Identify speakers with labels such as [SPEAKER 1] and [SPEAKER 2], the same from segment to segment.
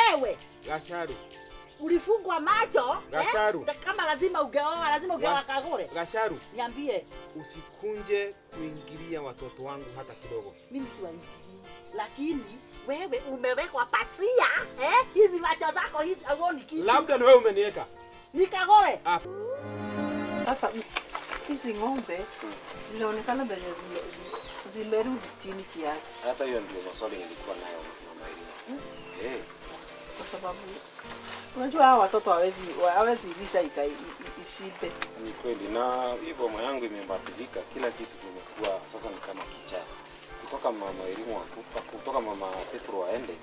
[SPEAKER 1] Wewe.
[SPEAKER 2] Gasharu.
[SPEAKER 1] Ulifungwa macho?
[SPEAKER 2] Gasharu.
[SPEAKER 1] Kama lazima ungeoa Kagure.
[SPEAKER 2] Gasharu.
[SPEAKER 1] Niambie.
[SPEAKER 2] Usikunje kuingilia watoto wangu hata kidogo.
[SPEAKER 1] Mimi siwaingilii. Lakini wewe umewekwa pasia, hizi macho zako hizi auoni kitu.
[SPEAKER 2] Labda na wewe umeniweka.
[SPEAKER 1] Ni Kagure.
[SPEAKER 3] Sasa hizi ng'ombe zinaonekana mbele zimerudi chini kiasi.
[SPEAKER 4] Hata hiyo ndio maswali nilikuwa nayo mama Irina.
[SPEAKER 3] Kwa sababu unajua hao watoto hawezi lisha ishibe.
[SPEAKER 4] Ni kweli, na hivyo moyo wangu imebadilika, kila kitu kimekuwa sasa ni kama kichaa. Kutoka mama Irina kutoka mama Petro aende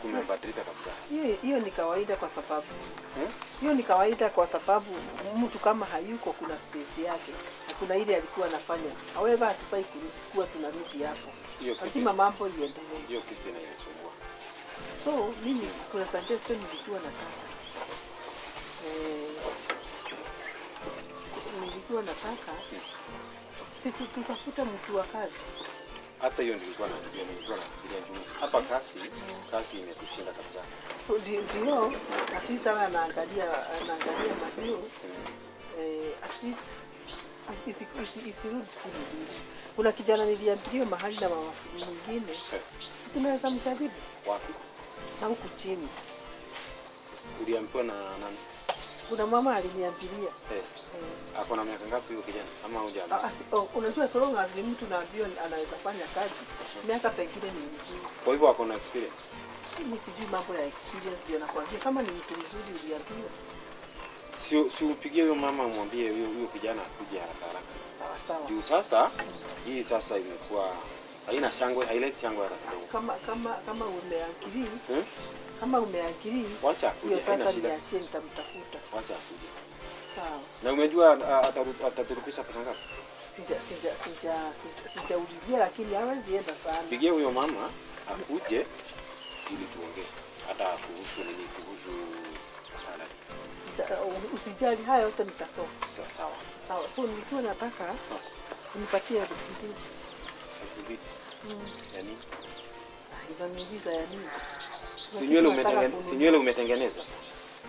[SPEAKER 4] kumebadilika kabisa.
[SPEAKER 3] Hiyo ni kawaida kwa sababu hiyo ni kawaida kwa sababu mtu kama hayuko kuna space yake. Kuna ile alikuwa anafanya. However hatufai kuwa tunarudi hapo. Lazima mambo iendelee.
[SPEAKER 4] Hiyo kitu inanisumbua.
[SPEAKER 3] So mimi kuna suggestion nilikuwa nataka. Nilikuwa nataka si tutafuta mtu wa kazi.
[SPEAKER 4] Hata hiyo nilikuwa nafikiria juu. Hapa kazi imetushinda kabisa.
[SPEAKER 3] So ndio at least anaangalia madio at least isirudi chini. Kuna kijana niliambiwa mahali na mama mwingine. Tunaweza mjaribu.
[SPEAKER 4] Wapi?
[SPEAKER 3] Na huku chini.
[SPEAKER 4] Uliambiwa na nani?
[SPEAKER 3] Kuna mama aliniambilia.
[SPEAKER 4] Ako na miaka ngapi huyo kijana? Ama hujambo?
[SPEAKER 3] Unajua so long as mtu naambiwa anaweza fanya kazi, miaka pengine ni mzuri.
[SPEAKER 4] Kwa hivyo ako na experience.
[SPEAKER 3] Mimi sijui mambo ya experience ndio nakwambia kama ni mtu mzuri uliambiwa.
[SPEAKER 4] Si upigie huyo mama umwambie huyo kijana akuje haraka.
[SPEAKER 3] Sawa.
[SPEAKER 4] Juu sasa hii sasa imekuwa haina shangwe, haileti shangwe hata kidogo.
[SPEAKER 3] Kama umeakili. Kama umeakili.
[SPEAKER 4] Wacha akuje.
[SPEAKER 3] Hiyo sasa niachie nitamtafuta.
[SPEAKER 4] Wacha akuje.
[SPEAKER 3] Sawa.
[SPEAKER 4] Na umejua ataturudisha pesa ngapi?
[SPEAKER 3] Sijaulizia lakini hawezi enda sana.
[SPEAKER 4] Pigie huyo mama akuje ili tuongee hata kuhusu salary.
[SPEAKER 3] Usijali hayo yote nitasoma.
[SPEAKER 4] Sawa.
[SPEAKER 3] So nilikuwa nataka unipatie bidii.
[SPEAKER 4] Yaani
[SPEAKER 3] inaniuliza yani.
[SPEAKER 4] Sinywele umetengeneza?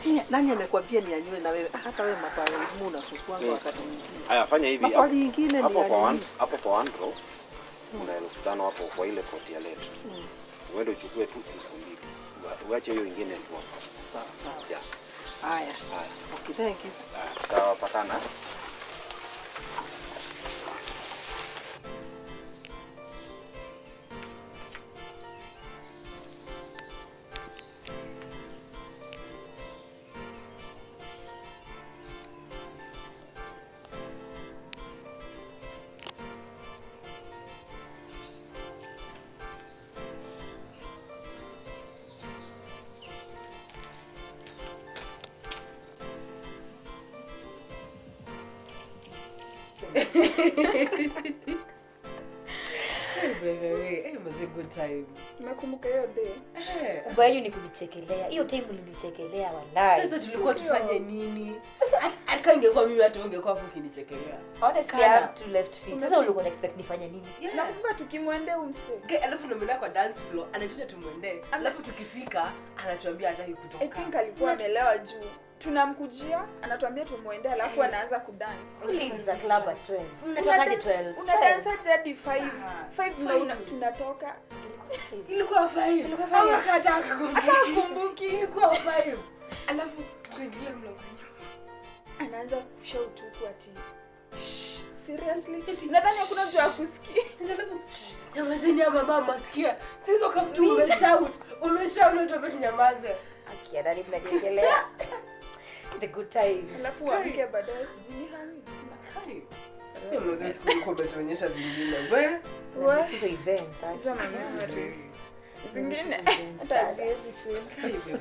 [SPEAKER 3] Si nani amekwambia ni anywe na wewe? Hata wewe mapale unasukua wakati mwingine.
[SPEAKER 4] Haya fanya hivi.
[SPEAKER 3] Maswali mengine ni
[SPEAKER 4] hapo kwa Andro. Una 5,000 hapo kwa ile poti ya letu. Uende uchukue tu 2,000. Uache hiyo nyingine hapo.
[SPEAKER 3] Sawa.
[SPEAKER 4] Yeah.
[SPEAKER 3] Haya. Okay, thank you.
[SPEAKER 4] Tutapatana.
[SPEAKER 5] It was a good time.
[SPEAKER 6] Umekumbuka hiyo day?
[SPEAKER 7] Ubaya ni kunichekelea. Hiyo time ulinichekelea wallahi.
[SPEAKER 5] Sasa tulikuwa tufanye nini? Hata ingekuwa mimi hata ungekuwa hapo ukinichekelea.
[SPEAKER 7] Honestly, I have two left feet. Sasa ulikuwa expect nifanye nini?
[SPEAKER 6] Nakumbuka tukimwendea umse.
[SPEAKER 5] Alafu namelea kwa dance floor, anatuita tumwendee. Alafu tukifika, anatuambia hataki kutoka.
[SPEAKER 6] I think alikuwa amelewa juu. Tunamkujia, anatuambia tumwendee, alafu anaanza kudance.
[SPEAKER 7] Leaves the club at 12. Unatokaje 12?
[SPEAKER 6] Unadance hadi 5. 5 tunatoka.
[SPEAKER 5] Ilikuwa 5. Au akataka
[SPEAKER 6] kumbuki.
[SPEAKER 5] Ilikuwa 5. Alafu tuingilie mlangoni.
[SPEAKER 6] Anaanza kushout huku ati. Seriously? Nadhani hakuna mtu akusikia.
[SPEAKER 5] Alafu nyamazeni ya mama sikia. Sisi kama tu umeshout ndio tunyamaze.
[SPEAKER 7] Akia ndani mnajekelea. The good time.
[SPEAKER 6] Alafu waambie baadaye sijui hani.
[SPEAKER 5] Kai. Ni mzee siku umetuonyesha vingine. Wewe
[SPEAKER 7] hizo events
[SPEAKER 6] hizo memories. Zingine hata siwezi feel.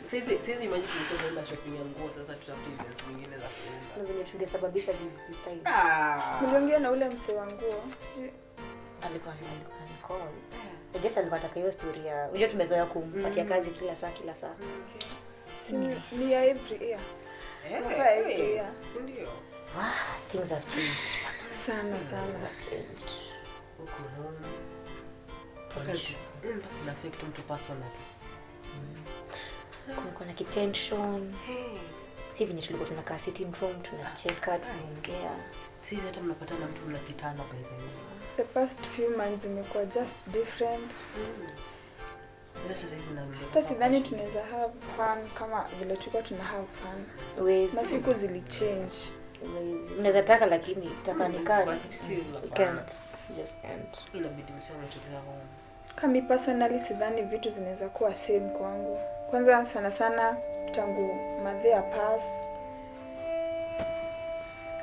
[SPEAKER 5] Sisi imagine tulikuwa tunaenda shopping ya nguo, sasa tutafute events zingine za kuenda.
[SPEAKER 7] Na venye tungesababisha this time.
[SPEAKER 6] Niliongea na ule msee wa nguo.
[SPEAKER 7] Alikuwa I guess alikuwa anataka hiyo story ya unajua tumezoea kumpatia kazi kila saa.
[SPEAKER 6] Okay. Ni ya every year. Every year.
[SPEAKER 5] Si ndio?
[SPEAKER 7] Things have changed.
[SPEAKER 6] Sana.
[SPEAKER 7] Changed.
[SPEAKER 5] Because na affect mtu personally.
[SPEAKER 7] kuna tension. Si venye tulikuwa tunakaa sitting room tunacheka tunaongea.
[SPEAKER 5] Sisi hata mnapatana mtu mnapitana by the way.
[SPEAKER 6] The past few months imekuwa just different. Hata sidhani tunaweza have fun kama vile tulikuwa tuna have fun. Masiku zilichange.
[SPEAKER 7] Unaweza taka lakini taka ni kali. Can't. Just can't.
[SPEAKER 5] Inabidi mseme tulia home.
[SPEAKER 6] Kama personally sidhani vitu zinaweza kuwa same kwangu. Kwanza sana tangu madhea pass.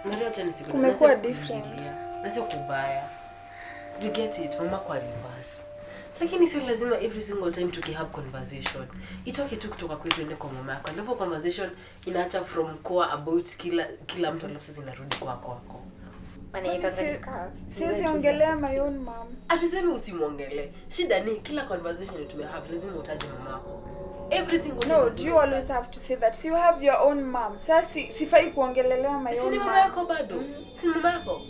[SPEAKER 5] Mario tena siku
[SPEAKER 6] kumekuwa different.
[SPEAKER 5] Na sio kubaya. You get it, mama kwa reverse. Lakini sio lazima every single time have conversation. Itoke tu kutoka kwetu ende kwa mama yako. Ndivyo conversation inaacha from core about kila mtu alafu sasa inarudi kwako.
[SPEAKER 7] Maana ikazalika.
[SPEAKER 6] Siwezi ongelea my own mom.
[SPEAKER 5] Atuseme usimuongelee. Shida ni kila conversation have lazima utaje mama yako. Every single time.
[SPEAKER 6] No, you always have to say that. You have your own mom. Sasa sifai kuongelelea my own mom.
[SPEAKER 5] Si mama yako bado. Si mama yako.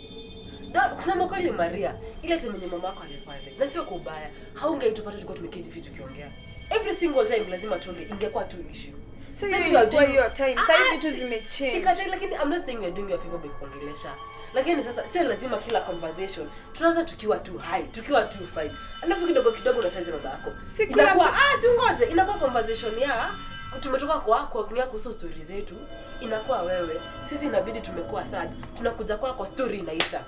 [SPEAKER 5] Na kusema kweli Maria, ile time yenye mama yako alikuwa ile. Na sio kubaya. Haungeitupata tulikuwa tumeketi vitu kiongea. Every single time lazima tuonge ingekuwa tu issue.
[SPEAKER 6] Sasa your time. Sasa vitu zimechange.
[SPEAKER 5] Sikatai lakini I'm not saying you're doing your favor by kuongelesha. Lakini sasa sio lazima kila conversation tunaanza tukiwa tu high, tukiwa tu fine. Alafu kidogo unataja mama yako. Inakuwa si ungoje, inakuwa conversation ya tumetoka kwa kuongea kuhusu story zetu, inakuwa wewe. Sisi inabidi tumekuwa sad. Tunakuja kwa story inaisha.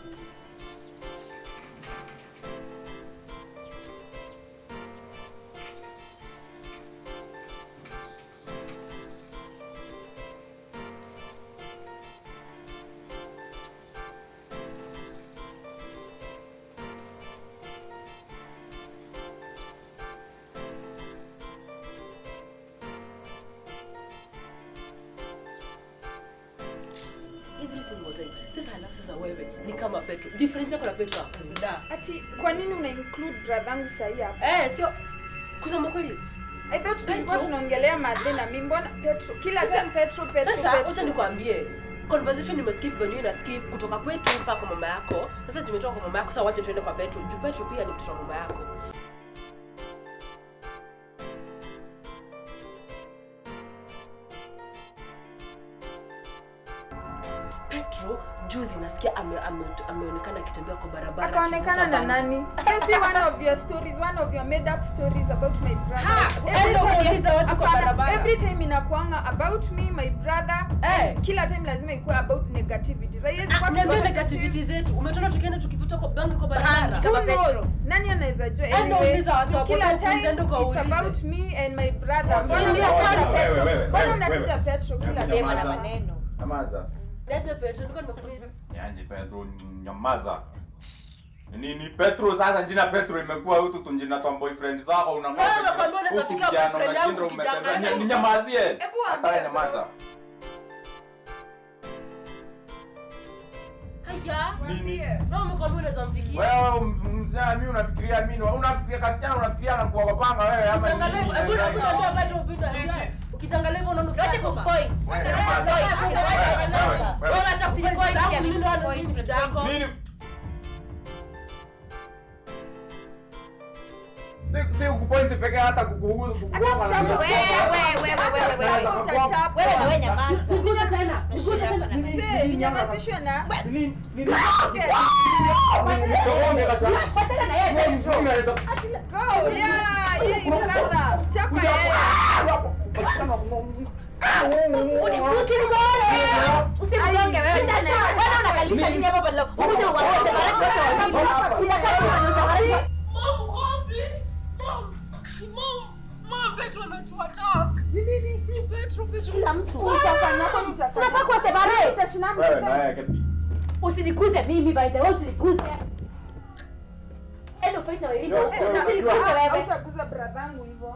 [SPEAKER 5] Every single time. Sasa halafu sasa wewe ni kama Petro. Difference yako na Petro hakuna.
[SPEAKER 6] Ati kwa nini una include brother yangu sahi hapa?
[SPEAKER 5] Sio kusema kweli.
[SPEAKER 6] I thought tulikuwa tunaongelea Madle na mimi mbona Petro kila time Petro.
[SPEAKER 5] Sasa acha nikwambie. Conversation imeskip venyewe na skip kutoka kwetu mpaka kwa mama yako. Sasa tumetoka kwa mama yako sasa wacha tuende kwa Petro. Juu Petro pia ni mtoto wa mama yako. Petro juzi nasikia ameonekana akitembea kwa barabara.
[SPEAKER 6] Akaonekana na nani? You see one of your stories, one of your made up stories about my brother. Every time inakuanga about me, my brother. Kila time lazima ikuwe about negativity. Sasa hizi kwa
[SPEAKER 5] negativity zetu. Umetona tukienda tukivuta kwa bangi kwa barabara.
[SPEAKER 6] Who knows? Nani anaweza jua anyway? Kila time it's about me and my brother. Mbona mnataja Petro kila time na maneno?
[SPEAKER 4] Amaza.
[SPEAKER 5] Leta Petro, niko nimekuuliza.
[SPEAKER 8] Yaani Petro nyamaza. Nini Petro sasa jina Petro imekuwa hutu tunjina twa boyfriend zako unakuwa.
[SPEAKER 5] Wewe kwambia unatafika boyfriend yangu kijana.
[SPEAKER 8] Nyamazie. Hata nyamaza.
[SPEAKER 5] Haya.
[SPEAKER 8] Nini?
[SPEAKER 5] Na umekwambia unaweza mfikia.
[SPEAKER 8] Wewe mzee mimi unafikiria mimi unafikiria kasichana unafikiria anakuwa wapanga wewe ama nini?
[SPEAKER 5] Hebu ndio Petro upita. Ukitangalia hivyo unaona
[SPEAKER 7] Acha ku point.
[SPEAKER 5] Wewe acha ku point.
[SPEAKER 8] Nini? Si kupoint pekee hata kukuhusu kukugonga.
[SPEAKER 7] Wewe na wewe nyamaza.
[SPEAKER 5] Nikuza tena.
[SPEAKER 6] Msee, nyamazishwe na.
[SPEAKER 7] Patana na yeye Petro.
[SPEAKER 6] Go. Yeah, yeye brother. Chapa yeye.
[SPEAKER 7] Usimuonge wewe tena. Wewe unakalisha nini hapo badala? Ukuje uanze baraka wote wawili. Unataka kuonyesha baraka.
[SPEAKER 5] Mom, Petro anatuattack. Nini? Petro.
[SPEAKER 7] Kila mtu.
[SPEAKER 6] Utafanya kwa nini utafanya?
[SPEAKER 7] Tunafaa kuwa separate.
[SPEAKER 6] Utashinda mimi.
[SPEAKER 7] Usiniguze mimi by the way, usiniguze. Endo face na wewe. Usiniguze wewe.
[SPEAKER 6] Utaguza brother yangu hivyo.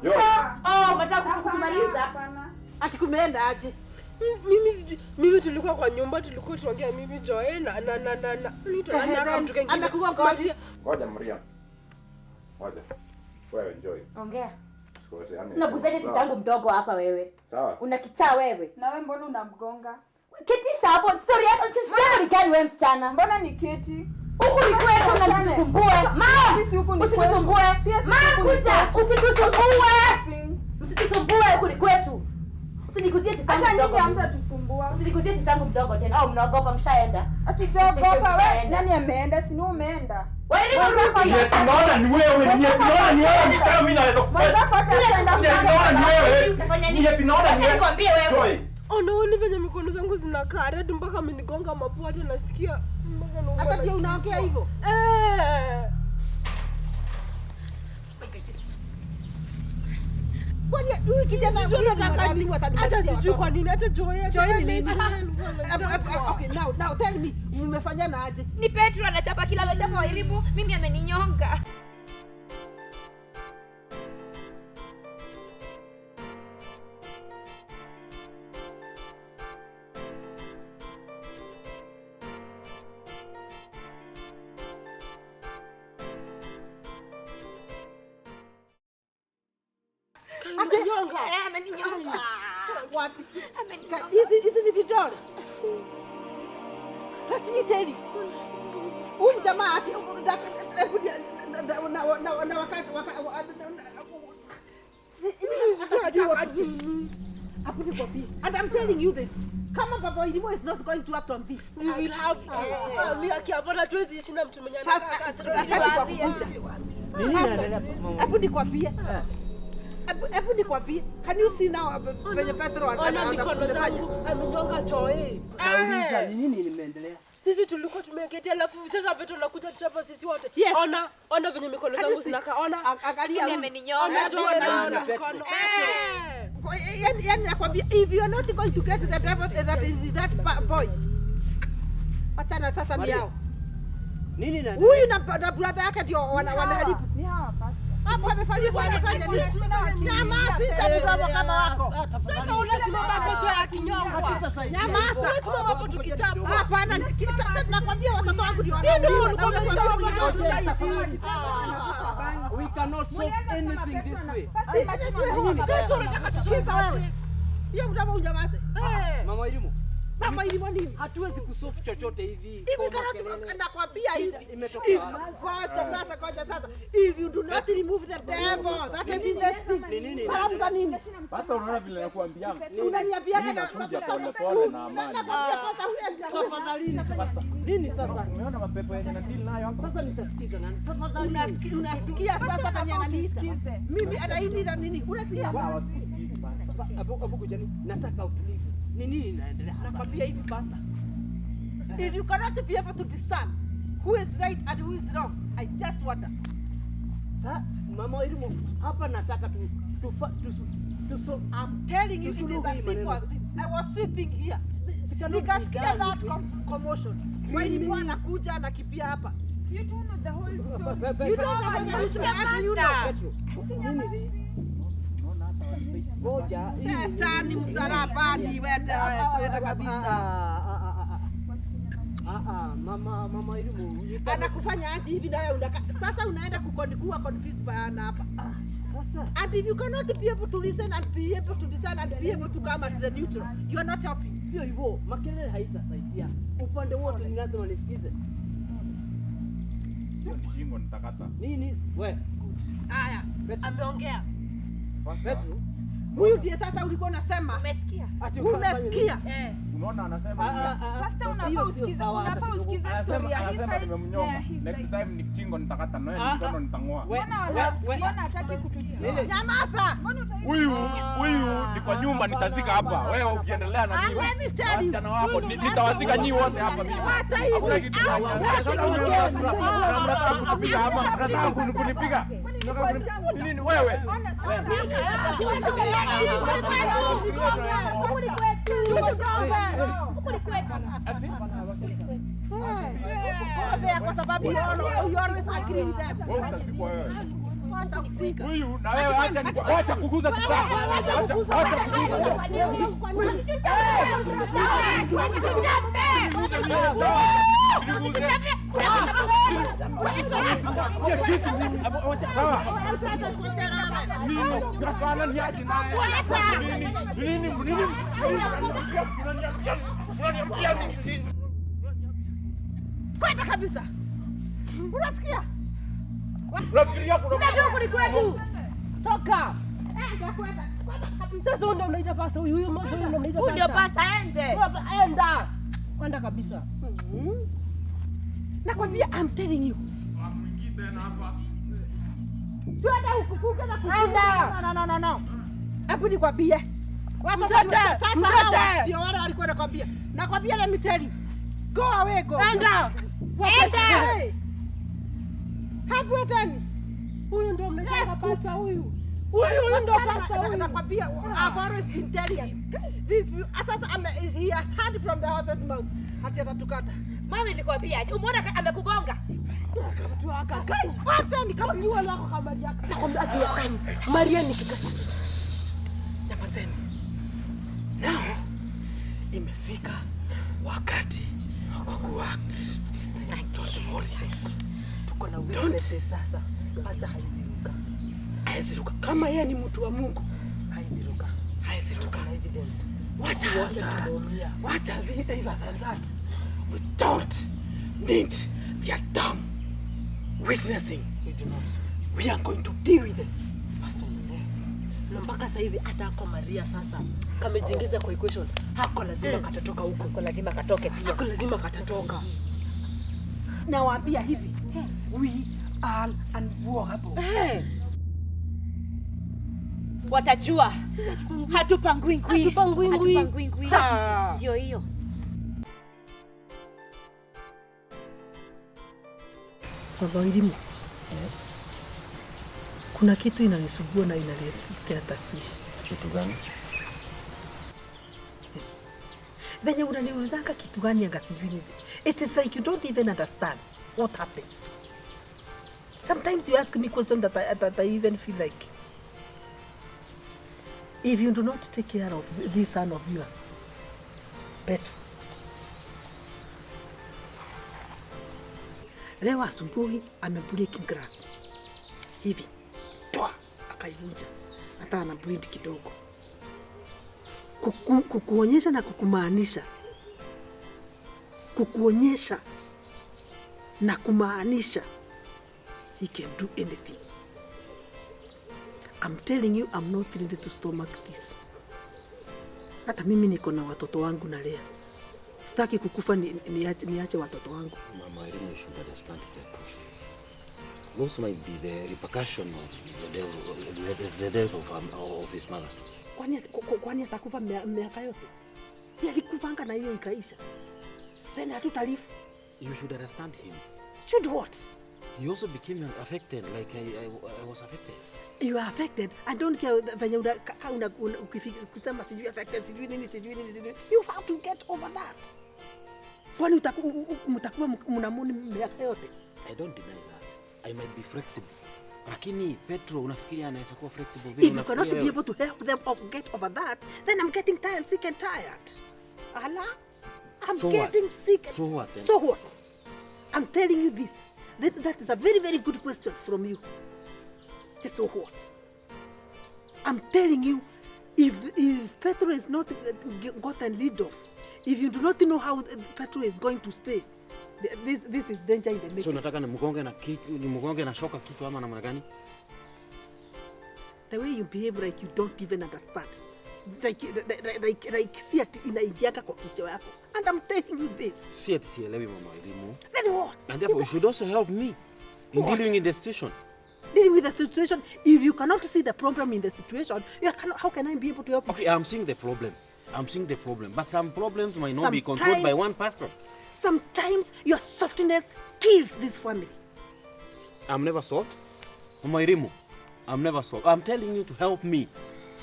[SPEAKER 7] Unataka kutumaliza?
[SPEAKER 1] Ati kumeenda aje?
[SPEAKER 3] Mimi tulikuwa kwa nyumba tulikuwa tunaongea mimi Joy na mtu mtu kingine.
[SPEAKER 1] Amekuwa ngoni.
[SPEAKER 8] Ngoja Maria. Ngoja. Wewe enjoy.
[SPEAKER 7] Ongea.
[SPEAKER 8] Sikuwezi yani.
[SPEAKER 7] Unaguzeni sisi tangu mdogo hapa wewe.
[SPEAKER 8] Sawa.
[SPEAKER 7] Unakichaa wewe.
[SPEAKER 6] Na wewe mbona unamgonga?
[SPEAKER 7] Ketisha hapo. Story yako story gani wewe msichana?
[SPEAKER 6] Mbona ni keti?
[SPEAKER 7] Huku ni kwetu na usitusumbue. Mama,
[SPEAKER 6] sisi huku ni kwetu.
[SPEAKER 7] Usitusumbue.
[SPEAKER 6] Pia sisi
[SPEAKER 7] Mama
[SPEAKER 6] huku ni
[SPEAKER 7] kuja,
[SPEAKER 6] kwetu.
[SPEAKER 7] usitusumbue. Usitusumbue huku ni kwetu. Usinigusie sistangu
[SPEAKER 6] Hata
[SPEAKER 7] mdogo.
[SPEAKER 6] nyinyi hamtatusumbua.
[SPEAKER 7] Usinigusie sistangu mdogo tena. Au mnaogopa mshaenda?
[SPEAKER 6] Hatujaogopa wewe. Nani ameenda? Si ni umeenda.
[SPEAKER 8] Tunaona ni wewe, ni kama mimi naweza
[SPEAKER 7] nikwambie wewe.
[SPEAKER 5] Unaona venye mikono zangu zinakaa red mpaka amenigonga mapua hata nasikia mpaka naomba.
[SPEAKER 3] Hata pia unaongea hivyo? Kwani huyu kijana
[SPEAKER 5] unataka nini? Hata sijui kwa nini hata Joya
[SPEAKER 3] nini? Okay, now tell me, mmefanyana aje?
[SPEAKER 6] Ni Petro anachapa kila amechapa Wairimu, mimi ameninyonga. Ameninyonga.
[SPEAKER 3] Wapi? Hizi ni vidole. Let me tell you. Huyu jamaa and I'm telling you this. Kama Baba Ilimo is not going to act on this,
[SPEAKER 5] we will have to. Mimi akiapona tuwezi ishi na mtu mwenye
[SPEAKER 3] Hebu nikwambie. Hebu nikwambie. Can you see now venye Petro
[SPEAKER 5] ana mikono zangu amenyonga Joya.
[SPEAKER 3] Nauliza ni nini imeendelea?
[SPEAKER 5] Sisi tulikuwa tumeketea alafu sasa Petro anakuja tuchapa sisi wote.
[SPEAKER 3] Yes.
[SPEAKER 5] Ona venye mikono zangu zinakaa. Ona.
[SPEAKER 3] Angalia
[SPEAKER 5] ameninyonga Joya na mikono.
[SPEAKER 3] Yani nakwambia if you are not going to get the devil that is that boy. Achana sasa ni yao.
[SPEAKER 2] Nini na
[SPEAKER 3] huyu na brother yake ndio wanaharibu.
[SPEAKER 6] Ni hawa pastor.
[SPEAKER 3] Hapo amefanya nini? Nyamaza mdomo kama wako.
[SPEAKER 5] Sasa unasimama hapo Joya akinyongwa.
[SPEAKER 3] Nyamaza.
[SPEAKER 5] Unasimama hapo tukitapa.
[SPEAKER 3] Hapana, sasa tunakwambia watoto wangu ndio
[SPEAKER 2] we cannot solve anything this way.
[SPEAKER 3] Sasa unataka tusikiza wewe. Hiyo mdomo unyamaze.
[SPEAKER 2] Mama Elimu.
[SPEAKER 3] Mama Elimu nini?
[SPEAKER 2] Hatuwezi kusolve chochote hivi.
[SPEAKER 3] Hivi nakwambia hivi. Ngoja sasa. If you do not remove the devil, that is in the thing. Salamu za nini?
[SPEAKER 8] Hata unaona vile nakuambia.
[SPEAKER 3] Unaniambia
[SPEAKER 8] nakuja pole pole na amani.
[SPEAKER 2] Tafadhali nini sasa?
[SPEAKER 8] Umeona mapepo yenye na deal nayo hapo.
[SPEAKER 2] Sasa nitasikiza nani? Tafadhali
[SPEAKER 3] unasikia sasa fanya ananiita. Mimi anainiita nini? Unasikia?
[SPEAKER 2] Abu kujani nataka utulivu. Ni nini inaendelea?
[SPEAKER 3] Nakwambia hivi pastor. If you cannot be able to discern who is right and who is wrong, I just wonder.
[SPEAKER 2] Sasa Mama Elimu hapa nataka
[SPEAKER 3] I'm telling you, it is as simple as this. I was sweeping here. Nikasikia that commotion. When you want kuja na kipia hapa.
[SPEAKER 6] You don't know the whole story.
[SPEAKER 3] You don't know the whole story. You know.
[SPEAKER 2] Ngoja.
[SPEAKER 3] Shetani msalabani wenda kabisa.
[SPEAKER 2] Mama Elimu
[SPEAKER 3] anakufanya aje hivi nawe sasa unaenda kuwa confused bana hapa.
[SPEAKER 2] Sasa
[SPEAKER 3] and if you cannot be able to listen and be able to discern and be able to come at the neutral, you are not helping.
[SPEAKER 2] Sio hivyo, makelele haitasaidia. Upande wote ni lazima nisikize.
[SPEAKER 8] Shingo nitakata.
[SPEAKER 2] Nini? We.
[SPEAKER 5] Haya, ameongea.
[SPEAKER 2] Petro.
[SPEAKER 3] Huyu ndiye sasa ulikuwa unasema.
[SPEAKER 6] Umesikia?
[SPEAKER 3] Umesikia?
[SPEAKER 8] Unaona anasema
[SPEAKER 6] Pastor unafaa usikize story ya hii side.
[SPEAKER 8] Next time ni chingo nitakata na wewe mkono nitangoa.
[SPEAKER 6] Mbona hataki kutusikia?
[SPEAKER 3] Nyamaza.
[SPEAKER 8] Huyu ni kwa nyumba nitazika hapa. Wewe ukiendelea na mimi. Wasichana wako nitawazika nyinyi wote hapa mimi. Hakuna kitu unataka kutupiga hapa. Unataka kunipiga. Nini wewe?
[SPEAKER 3] Kwa sababu you always agree with them.
[SPEAKER 8] Huyu na wewe acha kuguza kitako. Acha kuguza.
[SPEAKER 3] Kwenda kabisa. Unasikia?
[SPEAKER 8] Unafikiria kuna
[SPEAKER 7] Unataka kunikwetu? Toka.
[SPEAKER 3] Kwenda. Sasa ndio unaita pasta huyu mmoja ndio unaita pasta.
[SPEAKER 7] Ndio pasta ende.
[SPEAKER 3] Enda. Kwenda kabisa. Nakwambia I'm telling you.
[SPEAKER 8] Mwingi tena hapa.
[SPEAKER 3] Twende ukukuka na kuenda. No. Hebu nikwambie. Sasa ndio wale walikuwa nakwambia. Nakwambia let me tell you. Go away go. Enda. Hapo tena. Huyu ndio mnaita pasta huyu. Huyu ndio pasta huyu. Nakwambia I've always been telling him. This sasa he has heard from the horse's mouth. Hati atatukata.
[SPEAKER 7] Mama nilikwambia aje? Umeona amekugonga?
[SPEAKER 3] Mtu akakai. Hata ni kama jua lako kama Maria. Nakwambia Maria ni kika. Nyamazeni. Now imefika wakati wa kuact. Tuko na witness sasa. Pasta haiziruka. Kama yeye ni mtu wa Mungu, haiziruka. Na evidence. Wacha vile even that. We don't need their dumb witnessing. We do not. We are going to deal with it.
[SPEAKER 5] Na mpaka saizi hata ako Maria sasa kamejiingiza kwa equation. Hako lazima katatoka huko.
[SPEAKER 7] Hako lazima katoke pia.
[SPEAKER 5] Hako lazima katatoka.
[SPEAKER 3] Nawaambia hivi. We are unwalkable.
[SPEAKER 7] Watajua. Hatupangui. Ndio hiyo.
[SPEAKER 3] Baba Elimu. Yes. Kuna kitu inanisugua na inaletea taswishi.
[SPEAKER 4] Kitu gani?
[SPEAKER 3] Venye unaniulizanga kitu gani anga sijui nizi. It is like you don't even understand what happens. Sometimes you ask me questions that I even feel like if you do not take care of this son of yours, Petro. Leo asubuhi amebreak grass. Hivi. Toa akaivunja. Hata ana bleed kidogo. Kukuonyesha na kukumaanisha. Kukuonyesha na kumaanisha. He can do anything. I'm telling you, I'm not ready to stomach this. Hata mimi niko na watoto wangu nalea. Sitaki kukufa niache watoto wangu.
[SPEAKER 4] Mama, I really should understand the truth. Those might be the repercussion of the death of his mother.
[SPEAKER 3] Kwani atakufa miaka yote? Si alikufanga na hiyo ikaisha. Then hatutalifu.
[SPEAKER 4] You should understand him.
[SPEAKER 3] Should what?
[SPEAKER 4] He also became affected like I was affected.
[SPEAKER 3] You are affected. I don't care venye kusema sijui affected, sijui nini. You have to get over that. Kwani mtakuwa mnamuni miaka yote?
[SPEAKER 4] I don't deny that. I might be flexible. Lakini Petro unafikiria anaweza kuwa flexible
[SPEAKER 3] vile? If you cannot be able to help them or get over that, then I'm getting tired, sick and tired. Allah, I'm so getting what? Sick.
[SPEAKER 4] So what then?
[SPEAKER 3] So what? I'm telling you this. That is a very, very good question from you. So what? I'm telling you, if Petro is not gotten lead off, if you do not know how Petro is going to stay, this is danger in the making.
[SPEAKER 4] So nataka nimgonge na shoka kitu ama namna gani?
[SPEAKER 3] The way you behave like you don't even understand. Like see ati inaingiaka kwa kichwa yako. And I'm telling you this.
[SPEAKER 4] See ati sielewi Mama Elimu.
[SPEAKER 3] Then what?
[SPEAKER 4] And therefore you should also help me in dealing with the situation.
[SPEAKER 3] Dealing with the situation, if you cannot see the problem in the situation, how can I be able to help you?
[SPEAKER 4] Okay, I'm seeing the problem. But some problems might not be controlled by one person.
[SPEAKER 3] Sometimes your softness kills this family.
[SPEAKER 4] I'm never soft. Mama Elimu, I'm never soft. I'm telling you to help me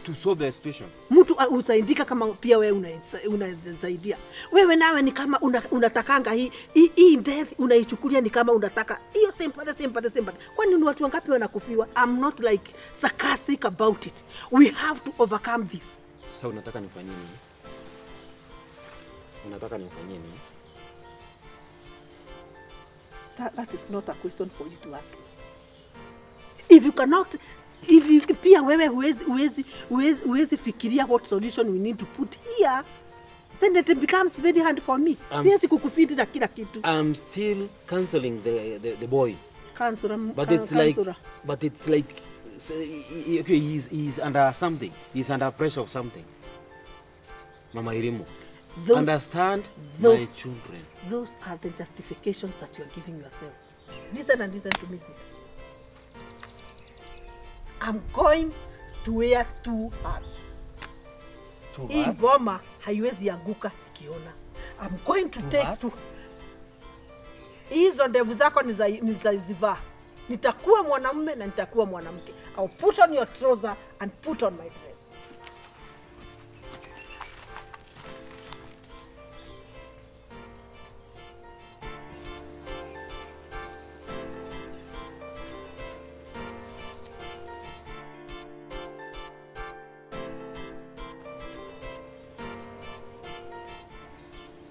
[SPEAKER 4] to solve the situation.
[SPEAKER 3] Mtu usaidika kama pia wewe unasaidia. Wewe nawe ni kama unatakanga hii death unaichukulia ni kama unataka hiyo sympathy. Kwani ni watu wangapi wanakufiwa? I'm not like sarcastic about it. We have to overcome this.
[SPEAKER 4] Sasa unataka nifanye nini?
[SPEAKER 3] That is not a question for you to ask. If you pia wewe huwezi fikiria what solution we need to put here, then it becomes very hard for me. Siwezi kukufiti na kila kitu.
[SPEAKER 4] I'm still cancelling the boy.
[SPEAKER 3] Counselor,
[SPEAKER 4] but it's like
[SPEAKER 2] okay, he's under something. He's under pressure of something. Mama Irimu, understand my children.
[SPEAKER 3] Those are the justifications that you are giving yourself. Listen and listen to me good. I'm going to wear 2 hats.
[SPEAKER 2] 2
[SPEAKER 3] Hii
[SPEAKER 2] hats?
[SPEAKER 3] ngoma haiwezi anguka ikiona. I'm going to take 2. Hizo ndevu zako nitazivaa. Nitakuwa mwanamume na nitakuwa mwanamke. I'll put on your trouser and put on my dress.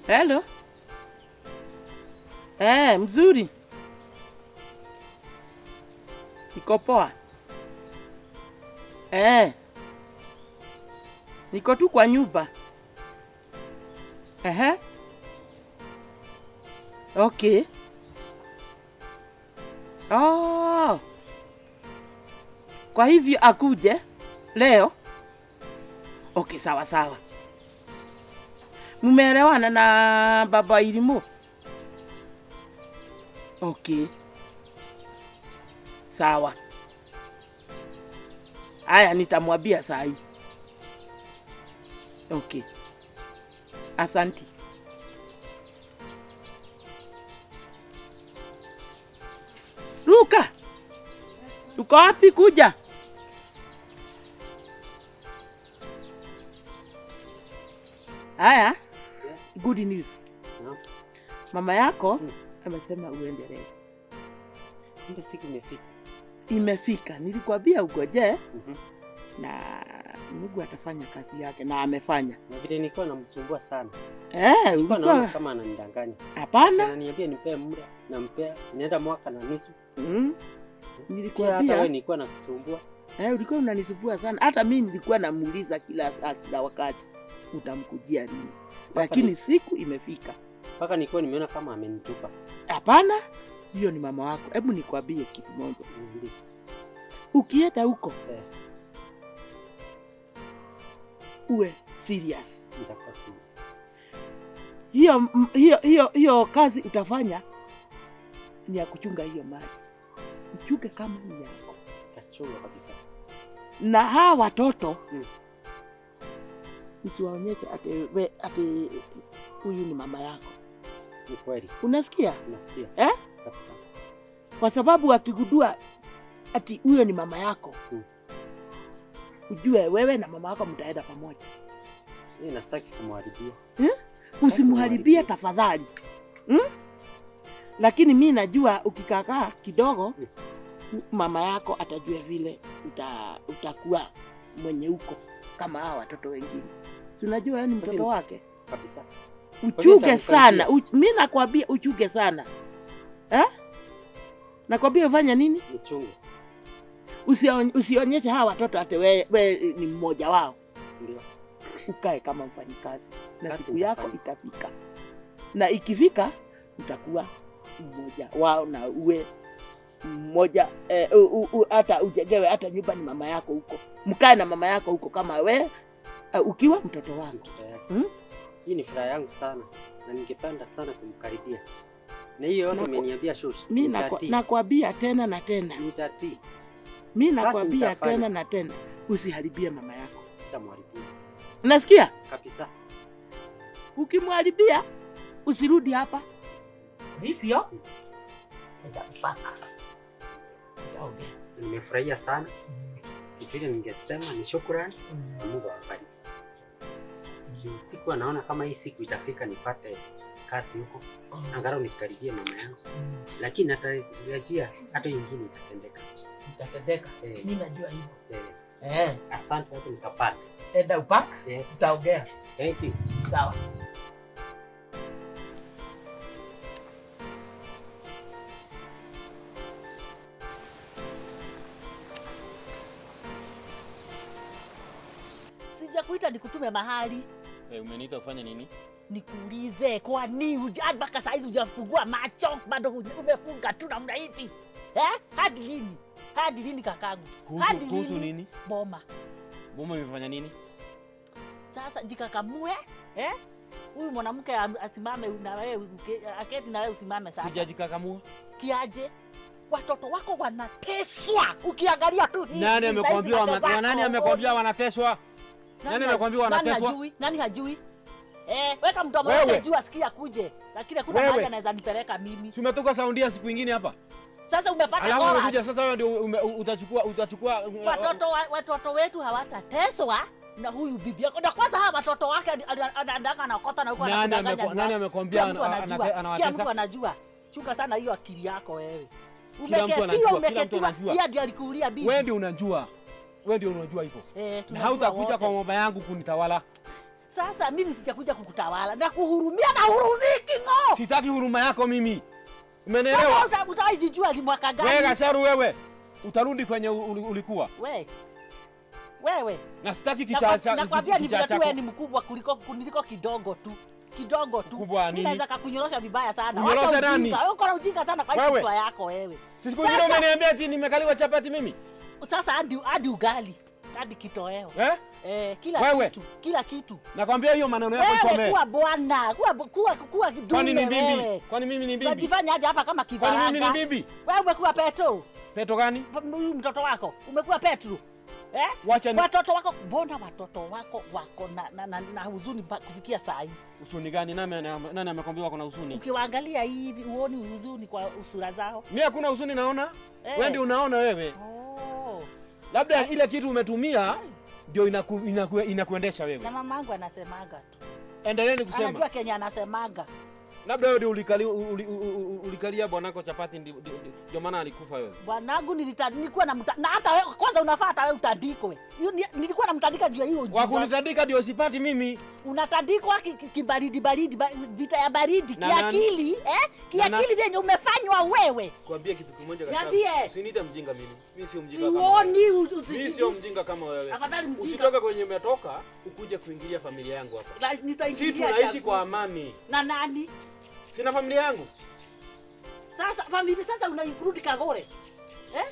[SPEAKER 9] Hello. Mzuri. Niko poa. Niko tu kwa nyumba. Okay. Oh. Kwa hivyo akuje leo? Okay, sawa sawa. Mumeelewana na baba Irimu? Okay. Sawa. Aya, nitamwambia saa hii. Okay. Asante. Luka. Uko wapi kuja? Aya.
[SPEAKER 2] Yes.
[SPEAKER 9] Good news.
[SPEAKER 2] No.
[SPEAKER 9] Mama yako amesema uendelee.
[SPEAKER 2] Kumbe siku imefika.
[SPEAKER 9] Imefika. Nilikwambia ugoje. Na Mungu atafanya kazi yake na amefanya.
[SPEAKER 2] Na vile nilikuwa namsumbua sana.
[SPEAKER 9] Ulikuwa
[SPEAKER 2] naona kama ananidanganya.
[SPEAKER 9] Hapana.
[SPEAKER 2] Ananiambia nipe muda, nampea, inaenda mwaka na nusu.
[SPEAKER 9] Nilikwambia
[SPEAKER 2] hata wewe nilikuwa nakusumbua.
[SPEAKER 9] Ulikuwa unanisumbua sana. Hata mimi nilikuwa namuuliza kila saa kila wakati utamkujia lini. Lakini siku imefika.
[SPEAKER 2] Mpaka nilikuwa nimeona kama amenitupa.
[SPEAKER 9] Hapana. Hiyo ni mama wako. Hebu nikwambie kitu moja. Ukienda huko uwe serious.
[SPEAKER 2] Nitakuwa serious.
[SPEAKER 9] Hiyo kazi utafanya ni ya kuchunga hiyo mali. Uchunge kama ni yako.
[SPEAKER 2] Tachunga kabisa.
[SPEAKER 9] Na hawa watoto usiwaonyeshe ati huyu ni mama yako.
[SPEAKER 2] Ni kweli.
[SPEAKER 9] Unasikia?
[SPEAKER 2] Nasikia. Kabisa.
[SPEAKER 9] Kwa sababu akigundua ati huyo ni mama yako. Ujue wewe na mama yako mtaenda pamoja.
[SPEAKER 2] Mimi nastaki kumharibia.
[SPEAKER 9] Usimharibie tafadhali. Lakini mimi najua ukikaa kidogo mama yako atajua vile utakuwa mwenye uko kama hawa watoto wengine. Si unajua wewe ni mtoto wake?
[SPEAKER 2] Kabisa.
[SPEAKER 9] Uchuge sana. Mimi nakwambia uchuge sana. Nakwambia ufanye nini?
[SPEAKER 2] Nichunge.
[SPEAKER 9] Usionyeshe hawa watoto ate wewe ni mmoja wao.
[SPEAKER 2] Ndio.
[SPEAKER 9] Ukae kama mfanyikazi. Na siku yako itafika. Na ikifika utakuwa mmoja wao na uwe mmoja hata ujengewe hata nyumba ni mama yako huko. Mkae na mama yako huko kama wewe ukiwa mtoto wako.
[SPEAKER 2] Hii ni furaha yangu sana na ningependa sana kumkaribia. Na hiyo yote umeniambia shosh.
[SPEAKER 9] Mimi nakwambia tena na tena.
[SPEAKER 2] Nitatii.
[SPEAKER 9] Mimi nakwambia tena na tena. Usiharibie mama yako.
[SPEAKER 2] Sitamharibia.
[SPEAKER 9] Unasikia?
[SPEAKER 2] Kabisa.
[SPEAKER 9] Ukimharibia usirudi hapa. Hivyo nitakupaka.
[SPEAKER 2] Nimefurahia sana. Kile ningesema ni shukrani na Mungu awabariki. Siku anaona kama hii siku itafika nipate kazi huko. Angalau nikaribie mama yangu. Lakini natarajia hata nyingine itatendeka.
[SPEAKER 9] Itatendeka. Mimi najua hivyo.
[SPEAKER 2] Asante watu nikapata.
[SPEAKER 9] Enda upaka?
[SPEAKER 2] Yes.
[SPEAKER 9] Tutaongea.
[SPEAKER 2] Thank you.
[SPEAKER 9] Sawa.
[SPEAKER 1] Sijakuita nikutume mahali.
[SPEAKER 8] Umeniita ufanye nini?
[SPEAKER 1] Nikuulize kwa nini mpaka saa hizi hujafungua macho bado umefunga tu namna hivi? Hadi lini? Hadi lini kakangu?
[SPEAKER 10] Kuhusu nini?
[SPEAKER 1] Boma.
[SPEAKER 10] Boma imefanya nini?
[SPEAKER 1] Sasa jikakamue, huyu mwanamke asimame na wewe, aketi na wewe usimame sasa.
[SPEAKER 10] Sijajikakamua.
[SPEAKER 1] Kiaje? Watoto wako wanateswa. Ukiangalia tu hii.
[SPEAKER 10] Nani amekwambia wanateswa? Nani amekwambia wanateswa?
[SPEAKER 1] Nani hajui? Weka mtu mmoja ajua sikia kuje. Lakini kuna mahali anaweza nipeleka mimi.
[SPEAKER 10] Si umetoka Saundia siku nyingine hapa?
[SPEAKER 1] Sasa umepata
[SPEAKER 10] chorus. Alafu unakuja sasa wewe ndio utachukua
[SPEAKER 1] watoto wetu hawatateswa na huyu bibi yako. Na kwanza hawa watoto wake anaandaka anakota na huko anakudanganya.
[SPEAKER 10] Nani amekwambia
[SPEAKER 1] anawatesa? Kila mtu anajua. Chuka sana hiyo akili yako wewe.
[SPEAKER 10] Kila mtu anajua.
[SPEAKER 1] Si ndio alikuulia bibi.
[SPEAKER 10] Wewe ndio unajua. Wewe ndio unajua hivyo. Na hautakuja kwa mama yangu kunitawala.
[SPEAKER 1] Sasa mimi sijakuja kukutawala na kuhurumia na hurumiki ngo.
[SPEAKER 10] Sitaki huruma yako mimi. Umeelewa?
[SPEAKER 1] Sasa utaijijua ni mwaka gani?
[SPEAKER 10] Wewe Gasharu wewe. Utarudi kwenye ulikuwa.
[SPEAKER 1] Wewe.
[SPEAKER 10] Na sitaki kichacha.
[SPEAKER 1] Nakwambia ni vile tu wewe ni mkubwa kuliko kidogo tu. Kidogo tu.
[SPEAKER 10] Mimi
[SPEAKER 1] naweza kukunyorosha vibaya sana.
[SPEAKER 10] Unyorosha nani?
[SPEAKER 1] Wewe uko na ujinga sana kwa hiyo kichwa yako wewe.
[SPEAKER 10] Sisi kujua umeniambia ati nimekaliwa chapati mimi.
[SPEAKER 1] Sasa hadi ugali. Hadi kitoweo. Kila kitu.
[SPEAKER 10] Nakwambia hiyo maneno yako isome.
[SPEAKER 1] Wewe kuwa bwana, kuwa kidume.
[SPEAKER 10] Kwani ni bibi? Kwani mimi ni bibi?
[SPEAKER 1] Unajifanya aje hapa kama kifaranga?
[SPEAKER 10] Kwani mimi ni bibi?
[SPEAKER 1] Wewe umekuwa Petro.
[SPEAKER 10] Petro gani?
[SPEAKER 1] Mtoto wako. Umekuwa Petro. Watoto wako, mbona watoto wako wako na huzuni kufikia saa hii?
[SPEAKER 10] Huzuni gani? Nani amekwambia wako na huzuni?
[SPEAKER 1] Ukiwaangalia hivi uoni huzuni kwa usura zao?
[SPEAKER 10] Mimi hakuna huzuni naona. Wewe ndio unaona wewe. Labda ile kitu umetumia ndio inakuendesha wewe.
[SPEAKER 1] Na mamangu anasemaga tu.
[SPEAKER 10] Endeleeni kusema.
[SPEAKER 1] Anajua Kenya anasemaga.
[SPEAKER 10] Labda wewe ndio ulikalia bwanako chapati ndio maana alikufa wewe.
[SPEAKER 1] Bwanangu nilikuwa na hata wewe kwanza unafaa hata wewe utandikwe. Nilikuwa namtandika juu ya hiyo ujinga.
[SPEAKER 10] Wa kunitandika ndio sipati mimi.
[SPEAKER 1] Unatandikwa kibaridi vita ya baridi kiakili, kiakili vyenye umefanywa wewe.
[SPEAKER 10] Kuambia kitu kimoja
[SPEAKER 1] kabisa.
[SPEAKER 10] Usiniite mjinga mimi. Mimi sio mjinga
[SPEAKER 1] kama wewe.
[SPEAKER 10] Mimi sio mjinga kama wewe.
[SPEAKER 1] Afadhali mjinga.
[SPEAKER 10] Usitoke kwenye umetoka ukuje kuingilia familia yangu hapa. Sisi tunaishi kwa amani.
[SPEAKER 1] Na nani?
[SPEAKER 10] Sina familia yangu.
[SPEAKER 1] Sasa unainclude Kagure.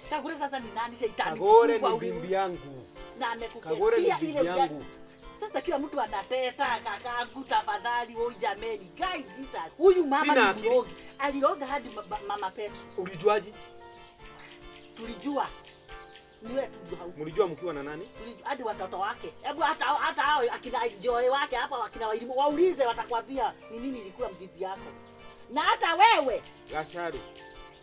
[SPEAKER 1] Kagure sasa ni nani shetani?
[SPEAKER 10] Kagure ni bibi yangu.
[SPEAKER 1] Na amekupea
[SPEAKER 10] Kagure ni bibi yangu.
[SPEAKER 1] Sasa kila mtu anateta kakaangu tafadhali wewe jameni. Guy Jesus. Huyu mama ni mrogi. Aliroga hadi mama Petro.
[SPEAKER 10] Ulijuaje?
[SPEAKER 1] Tulijua. Ni wewe tu hauko.
[SPEAKER 10] Mlijua mkiwa na nani?
[SPEAKER 1] Tulijua hadi watoto wake. Hebu hata hao akina Joy wake hapa akina waulize watakwambia ni nini ilikuwa bibi yako. Na hata wewe
[SPEAKER 10] Gasharu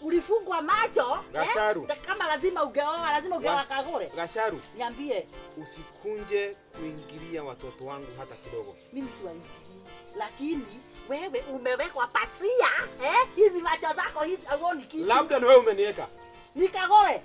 [SPEAKER 1] ulifungwa macho
[SPEAKER 10] Gasharu.
[SPEAKER 1] Kama lazima ugeoa Kagure.
[SPEAKER 10] Gasharu,
[SPEAKER 1] niambie
[SPEAKER 10] usikunje kuingilia watoto wangu hata kidogo.
[SPEAKER 1] Mimi si waingilii. Lakini wewe umewekwa pasia hizi macho zako hizi auoni kitu.
[SPEAKER 10] Labda na wewe umeniweka.
[SPEAKER 1] Ni Kagure.